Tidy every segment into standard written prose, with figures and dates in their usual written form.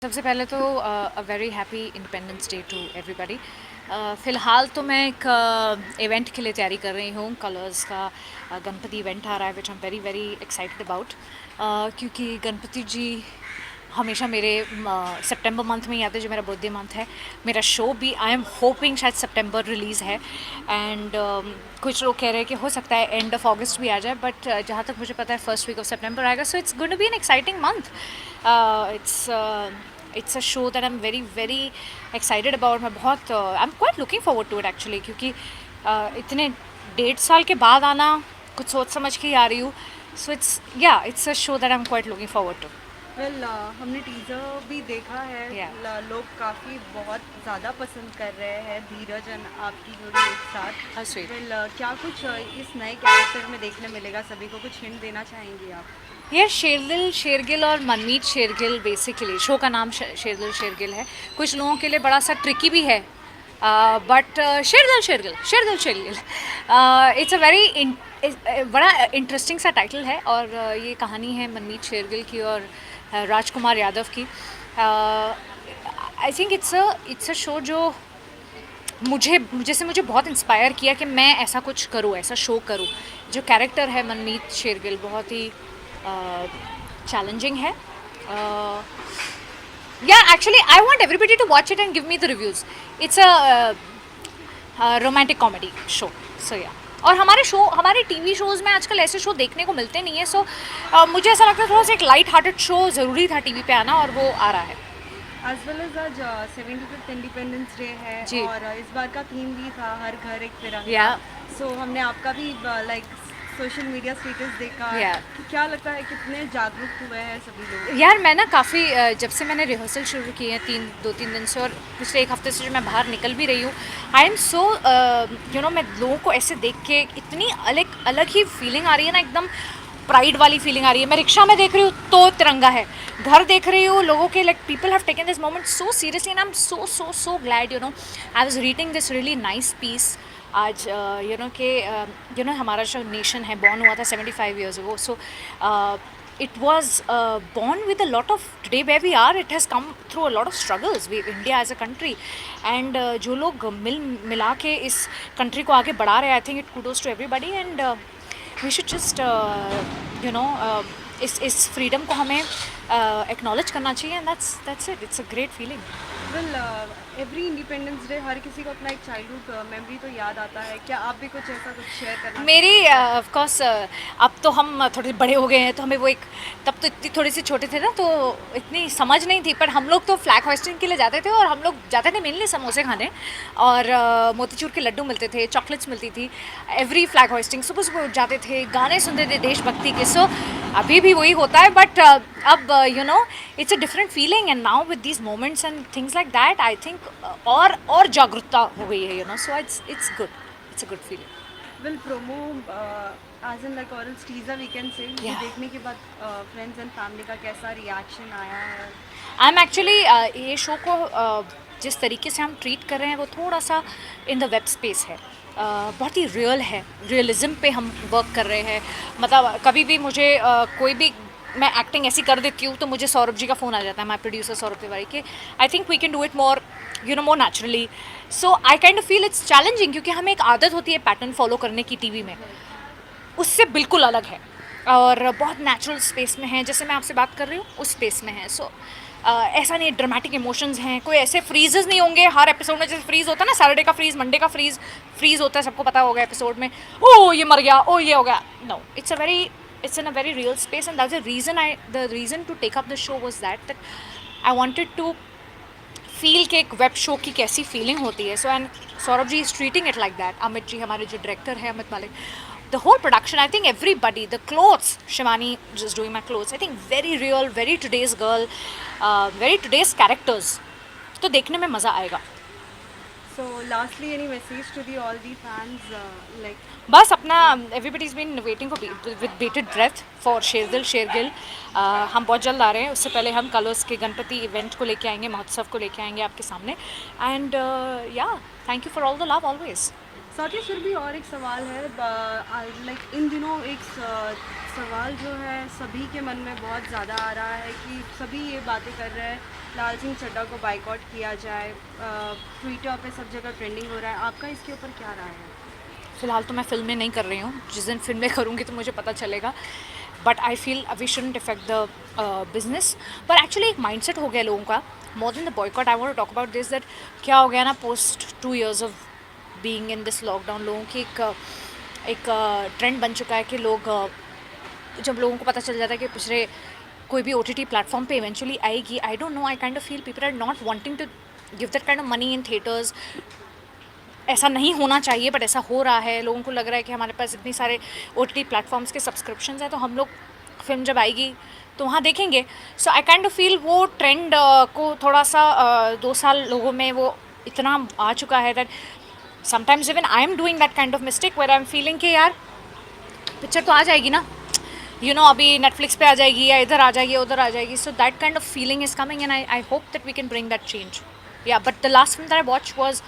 सबसे पहले तो a very happy independence day to everybody. फ़िलहाल तो मैं एक इवेंट के लिए तैयारी कर रही हूँ। कलर्स का गणपति इवेंट आ रहा है which I am very very excited about, क्योंकि गणपति जी हमेशा मेरे सितंबर मंथ में ही आते हैं, जो मेरा बर्थडे मंथ है। मेरा शो भी आई एम होपिंग शायद सितंबर रिलीज़ है। एंड कुछ लोग कह रहे हैं कि हो सकता है एंड ऑफ अगस्त भी आ जाए, बट जहाँ तक मुझे पता है फर्स्ट वीक ऑफ सितंबर आएगा। So it's going to be an exciting month. It's a show that I am very very excited about. मैं बहुत I am quite looking forward to it actually, क्योंकि इतने 1.5 साल के बाद आना, कुछ सोच समझ के ही आ रही हूँ। So it's a show that I am quite looking forward to. हमने टीज़र भी देखा है। या लोग काफ़ी बहुत ज़्यादा पसंद कर रहे हैं धीरज और आपकी जोड़ी एक हाउ साथ। स्वीट। क्या कुछ इस नए कैरेक्टर में देखने मिलेगा? सभी को कुछ हिंट देना चाहेंगी आप? यार शेरदिल शेरगिल और मनमीत शेरगिल, बेसिकली शो का नाम शेरदिल शेरगिल है। कुछ लोगों के लिए बड़ा सा ट्रिकी भी है, but Sherdil Shergill Sherdil Shergill it's a very बड़ा इंटरेस्टिंग सा टाइटल है। और ये कहानी है मनमीत शेरगिल की और राजकुमार यादव की। I think it's a show जो मुझे बहुत इंस्पायर किया कि मैं ऐसा कुछ करूँ, ऐसा शो करूँ। जो कैरेक्टर है मनमीत शेरगिल बहुत ही चैलेंजिंग है। Yeah actually I want everybody to watch it and give me the reviews. It's a romantic comedy show. So yeah, और हमारे टीवी शोज़ में आजकल ऐसे शो देखने को मिलते नहीं है। सो मुझे ऐसा लगता है थोड़ा सा एक लाइट हार्टेड शो ज़रूरी था टीवी पे आना, और वो आ रहा है। एज वेल एज आज 75th इंडिपेंडेंस डे है जी। और इस बार का थीम भी था हर घर एक या तिरंगा। सो हमने आपका भी लाइक सोशल मीडिया स्टेटस देखा। या कि क्या लगता है कितने जागरूक हुए हैं सभी लोग? यार मैं ना काफ़ी जब से मैंने रिहर्सल शुरू की है 2-3 दिन से, और पिछले एक हफ्ते से जो मैं बाहर निकल भी रही हूँ, आई एम सो मैं लोगों को ऐसे देख के इतनी अलग अलग ही फीलिंग आ रही है ना, एकदम प्राइड वाली फीलिंग आ रही है। मैं रिक्शा में देख रही हूँ तो तिरंगा है, घर देख रही हूँ लोगों के, like people have taken this moment so seriously and I am so so so glad. I was reading this really nice piece आज, हमारा जो नेशन है बॉर्न हुआ था 75 years ago. So it was born with a lot of, today where we are, it has come through a lot of struggles, India as a country. And जो लोग मिला के इस country को आगे बढ़ा रहे हैं, I think it kudos to everybody. And we should just इस freedom को हमें acknowledge करना चाहिए, and that's it. It's a great feeling. Well every Independence Day हर किसी को अपना एक चाइल्डहुड मेमोरी तो याद आता है। क्या आप भी कुछ ऐसा कुछ शेयर करना मेरी चाहेंगे? ऑफ कोर्स अब तो हम थोड़े बड़े हो गए हैं, तो हमें वो एक, तब तो इतनी थोड़ी सी छोटे थे ना, तो इतनी समझ नहीं थी। पर हम लोग तो फ्लैग होइस्टिंग के लिए जाते थे, और हम लोग जाते थे मेनली समोसे खाने, और मोतीचूर के लड्डू मिलते थे, चॉकलेट्स मिलती थी एवरी फ्लैग होइस्टिंग। सुबह सुबह उठ जाते थे, गाने सुनते थे देशभक्ति के। सो अभी भी वही होता है, बट अब it's a different feeling. And now with these moments and things like that, I think और जागरूकता हो गई है, so it's good, it's a good feeling. Well promo as in like और टीजर वी कैन से ये या देखने के बाद फ्रेंड्स एंड फैमिली का कैसा रिएक्शन आया है? आई एम एक्चुअली ये शो को जिस तरीके से हम ट्रीट कर रहे हैं वो थोड़ा सा इन द वेब स्पेस है। बहुत ही रियल है, रियलिज्म पे हम वर्क कर रहे हैं। मतलब कभी भी मुझे कोई भी, मैं एक्टिंग ऐसी कर देती हूँ तो मुझे सौरभ जी का फ़ोन आ जाता है, माई प्रोड्यूसर सौरभ तिवारी के, I think we can do it more more naturally. So I kind of feel it's challenging, क्योंकि हमें एक आदत होती है पैटर्न फॉलो करने की टीवी में, उससे बिल्कुल अलग है, और बहुत नेचुरल स्पेस में है, जैसे मैं आपसे बात कर रही हूँ उस स्पेस में है। सो ऐसा नहीं, ड्रामेटिक इमोशंस हैं, कोई ऐसे फ्रीजेस नहीं होंगे हर एपिसोड में। जैसे फ्रीज होता है ना, सैटरडे का फ्रीज, मंडे का फ्रीज होता है, सबको पता होगा एपिसोड में, ओ ये मर गया, ओ ये हो गया। No, it's in a very real space, and that's the reason to take up the show was that I wanted to feel कि एक वेब शो की कैसी फीलिंग होती है। So and Saurabh ji is treating it like that. Amit ji, हमारे जो director है अमित मालिक, the whole production, I think everybody, the clothes, Shivani just doing my clothes, I think very real, very today's girl, very today's characters. तो देखने में मज़ा आएगा। So lastly any message to the all the fans like? बस अपना, everybody is been waiting for with bated breath for Sherdil Shergill. हम बहुत जल्द आ रहे हैं, उससे पहले हम कलर्स के गणपति इवेंट को लेके आएंगे, महोत्सव को लेके आएंगे आपके सामने। एंड या, thank you for all the love always. साथ ही फिर भी और एक सवाल है। लाइक इन दिनों एक सवाल जो है सभी के मन में बहुत ज़्यादा आ रहा है कि सभी ये बातें कर रहे हैं लाल सिंह चड्ढा को बाइकआउट किया जाए, ट्विटर पे सब जगह ट्रेंडिंग हो रहा है, आपका इसके ऊपर क्या राय है? फ़िलहाल तो मैं फ़िल्में नहीं कर रही हूँ, जिस दिन फ़िल्में करूँगी तो मुझे पता चलेगा, but I feel we shouldn't affect the business. पर एक्चुअली एक माइंडसेट हो गया लोगों का, more than the boycott I want to talk about this, that क्या हो गया ना, post 2 years of being in this lockdown, लोगों की एक ट्रेंड बन चुका है कि लोग जब लोगों को पता चल जाता है कि पिछले कोई भी OTT प्लेटफॉर्म पे इवेंचुअली आएगी, I don't know, I kind of feel people are not wanting to give that kind of money in theatres. ऐसा नहीं होना चाहिए बट ऐसा हो रहा है, लोगों को लग रहा है कि हमारे पास इतनी सारे OTT प्लेटफॉर्म्स के सब्सक्रिप्शंस हैं तो हम लोग फिल्म जब आएगी तो वहाँ देखेंगे। सो आई काइंड ऑफ फील वो ट्रेंड को थोड़ा सा 2 साल लोगों में वो इतना आ चुका है that sometimes even I am doing that kind of mistake where I am feeling कि यार पिक्चर तो आ जाएगी ना, अभी नेटफ्लिक्स पे आ जाएगी या इधर आ जाएगी उधर आ जाएगी, so that kind of feeling is coming and I hope that we can bring that change. Yeah but the last film that I watch was,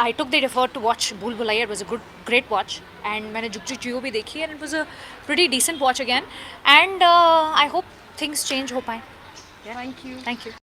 I took the effort to watch Bhool Bhulaiya. It was a great watch, and मैंने जुग जी जियो भी देखी and it was a pretty decent watch again. And I hope things change हो पाए. Thank you. Thank you.